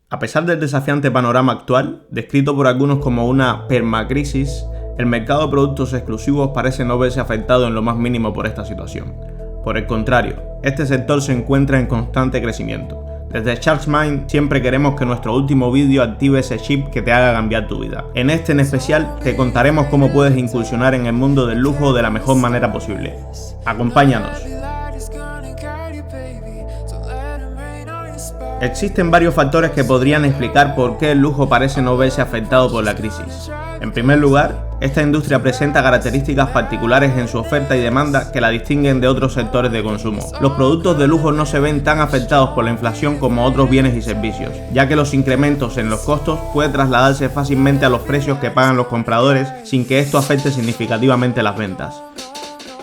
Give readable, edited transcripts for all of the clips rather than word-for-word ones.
A pesar del desafiante panorama actual, descrito por algunos como una permacrisis, el mercado de productos exclusivos parece no verse afectado en lo más mínimo por esta situación. Por el contrario, este sector se encuentra en constante crecimiento. Desde Shark Minds siempre queremos que nuestro último vídeo active ese chip que te haga cambiar tu vida. En este en especial te contaremos cómo puedes incursionar en el mundo del lujo de la mejor manera posible. Acompáñanos. Existen varios factores que podrían explicar por qué el lujo parece no verse afectado por la crisis. En primer lugar, esta industria presenta características particulares en su oferta y demanda que la distinguen de otros sectores de consumo. Los productos de lujo no se ven tan afectados por la inflación como otros bienes y servicios, ya que los incrementos en los costos pueden trasladarse fácilmente a los precios que pagan los compradores sin que esto afecte significativamente las ventas.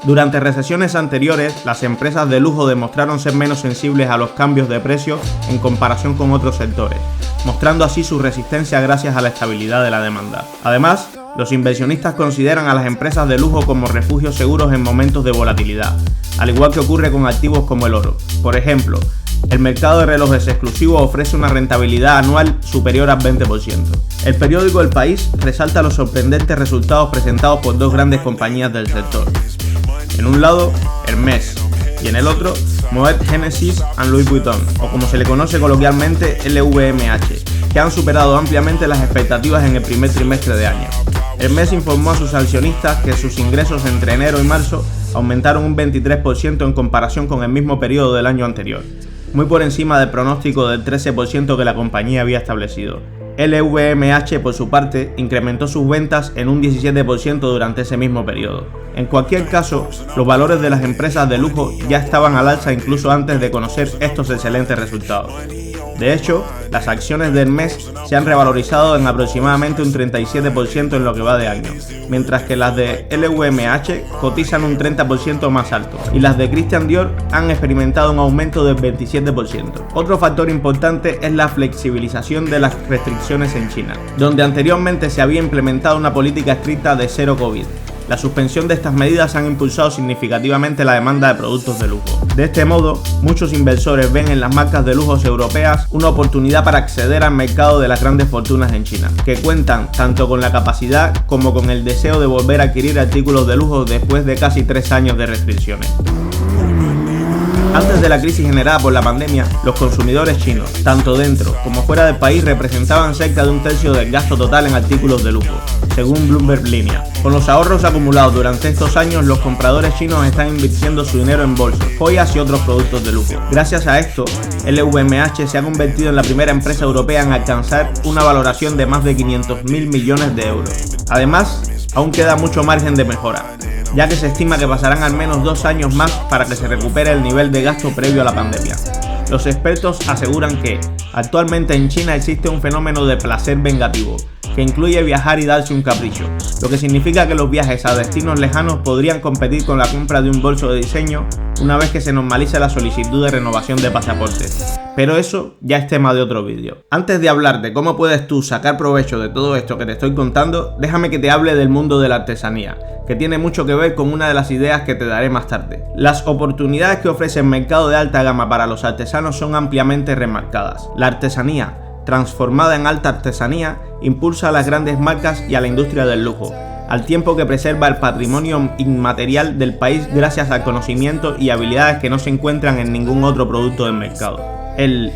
Durante recesiones anteriores, las empresas de lujo demostraron ser menos sensibles a los cambios de precios en comparación con otros sectores, mostrando así su resistencia gracias a la estabilidad de la demanda. Además, los inversionistas consideran a las empresas de lujo como refugios seguros en momentos de volatilidad, al igual que ocurre con activos como el oro. Por ejemplo, el mercado de relojes exclusivos ofrece una rentabilidad anual superior al 20%. El periódico El País resalta los sorprendentes resultados presentados por dos grandes compañías del sector. En un lado, Hermès, y en el otro, Moet Hennessy & Louis Vuitton, o como se le conoce coloquialmente LVMH, que han superado ampliamente las expectativas en el primer trimestre de año. Hermès informó a sus accionistas que sus ingresos entre enero y marzo aumentaron un 23% en comparación con el mismo periodo del año anterior, muy por encima del pronóstico del 13% que la compañía había establecido. LVMH, por su parte, incrementó sus ventas en un 17% durante ese mismo periodo. En cualquier caso, los valores de las empresas de lujo ya estaban al alza incluso antes de conocer estos excelentes resultados. De hecho, las acciones de Hermès se han revalorizado en aproximadamente un 37% en lo que va de año, mientras que las de LVMH cotizan un 30% más alto, y las de Christian Dior han experimentado un aumento del 27%. Otro factor importante es la flexibilización de las restricciones en China, donde anteriormente se había implementado una política estricta de cero COVID. La suspensión de estas medidas han impulsado significativamente la demanda de productos de lujo. De este modo, muchos inversores ven en las marcas de lujo europeas una oportunidad para acceder al mercado de las grandes fortunas en China, que cuentan tanto con la capacidad como con el deseo de volver a adquirir artículos de lujo después de casi 3 años de restricciones. Antes de la crisis generada por la pandemia, los consumidores chinos, tanto dentro como fuera del país, representaban cerca de un tercio del gasto total en artículos de lujo, según Bloomberg Linea. Con los ahorros acumulados durante estos años, los compradores chinos están invirtiendo su dinero en bolsos, joyas y otros productos de lujo. Gracias a esto, LVMH se ha convertido en la primera empresa europea en alcanzar una valoración de más de 500.000 millones de euros. Además, aún queda mucho margen de mejora, ya que se estima que pasarán al menos 2 años más para que se recupere el nivel de gasto previo a la pandemia. Los expertos aseguran que actualmente en China existe un fenómeno de placer vengativo, que incluye viajar y darse un capricho, lo que significa que los viajes a destinos lejanos podrían competir con la compra de un bolso de diseño una vez que se normalice la solicitud de renovación de pasaportes. Pero eso ya es tema de otro vídeo. Antes de hablar de cómo puedes tú sacar provecho de todo esto que te estoy contando, déjame que te hable del mundo de la artesanía, que tiene mucho que ver con una de las ideas que te daré más tarde. Las oportunidades que ofrece el mercado de alta gama para los artesanos son ampliamente remarcadas. La artesanía, transformada en alta artesanía, impulsa a las grandes marcas y a la industria del lujo, al tiempo que preserva el patrimonio inmaterial del país gracias al conocimiento y habilidades que no se encuentran en ningún otro producto del mercado. El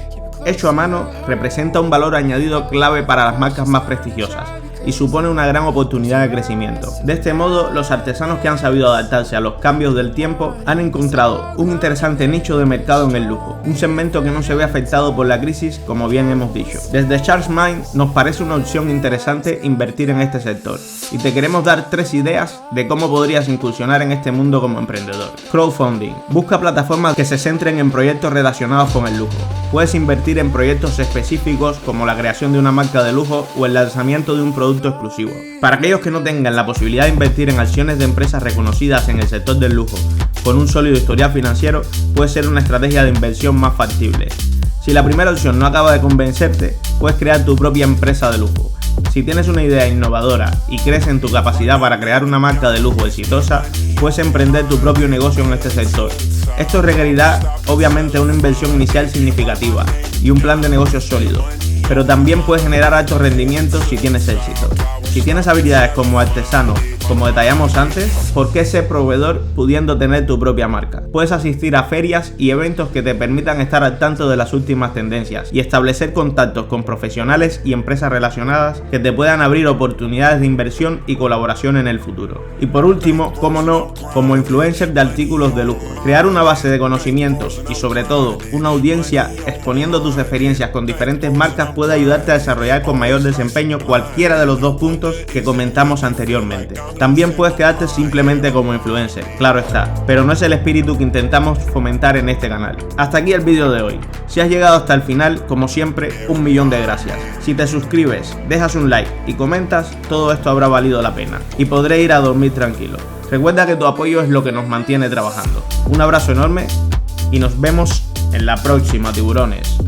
hecho a mano representa un valor añadido clave para las marcas más prestigiosas y supone una gran oportunidad de crecimiento. De este modo, los artesanos que han sabido adaptarse a los cambios del tiempo han encontrado un interesante nicho de mercado en el lujo, un segmento que no se ve afectado por la crisis, como bien hemos dicho. Desde Shark Minds nos parece una opción interesante invertir en este sector, y te queremos dar 3 ideas de cómo podrías incursionar en este mundo como emprendedor. Crowdfunding. Busca plataformas que se centren en proyectos relacionados con el lujo. Puedes invertir en proyectos específicos como la creación de una marca de lujo o el lanzamiento de un producto exclusivo. Para aquellos que no tengan la posibilidad de invertir en acciones de empresas reconocidas en el sector del lujo con un sólido historial financiero, puede ser una estrategia de inversión más factible. Si la primera opción no acaba de convencerte, puedes crear tu propia empresa de lujo. Si tienes una idea innovadora y crees en tu capacidad para crear una marca de lujo exitosa, puedes emprender tu propio negocio en este sector. Esto requerirá obviamente una inversión inicial significativa y un plan de negocio sólido. pero también puedes generar altos rendimientos si tienes éxito. Si tienes habilidades como artesano, como detallamos antes, ¿por qué ser proveedor pudiendo tener tu propia marca? Puedes asistir a ferias y eventos que te permitan estar al tanto de las últimas tendencias y establecer contactos con profesionales y empresas relacionadas que te puedan abrir oportunidades de inversión y colaboración en el futuro. Y por último, cómo no, como influencer de artículos de lujo. Crear una base de conocimientos y sobre todo una audiencia exponiendo tus experiencias con diferentes marcas puede ayudarte a desarrollar con mayor desempeño cualquiera de los dos puntos que comentamos anteriormente. También puedes quedarte simplemente como influencer, claro está, pero no es el espíritu que intentamos fomentar en este canal. Hasta aquí el vídeo de hoy. Si has llegado hasta el final, como siempre, 1.000.000 de gracias. Si te suscribes, dejas un like y comentas, todo esto habrá valido la pena y podré ir a dormir tranquilo. Recuerda que tu apoyo es lo que nos mantiene trabajando. Un abrazo enorme y nos vemos en la próxima, tiburones.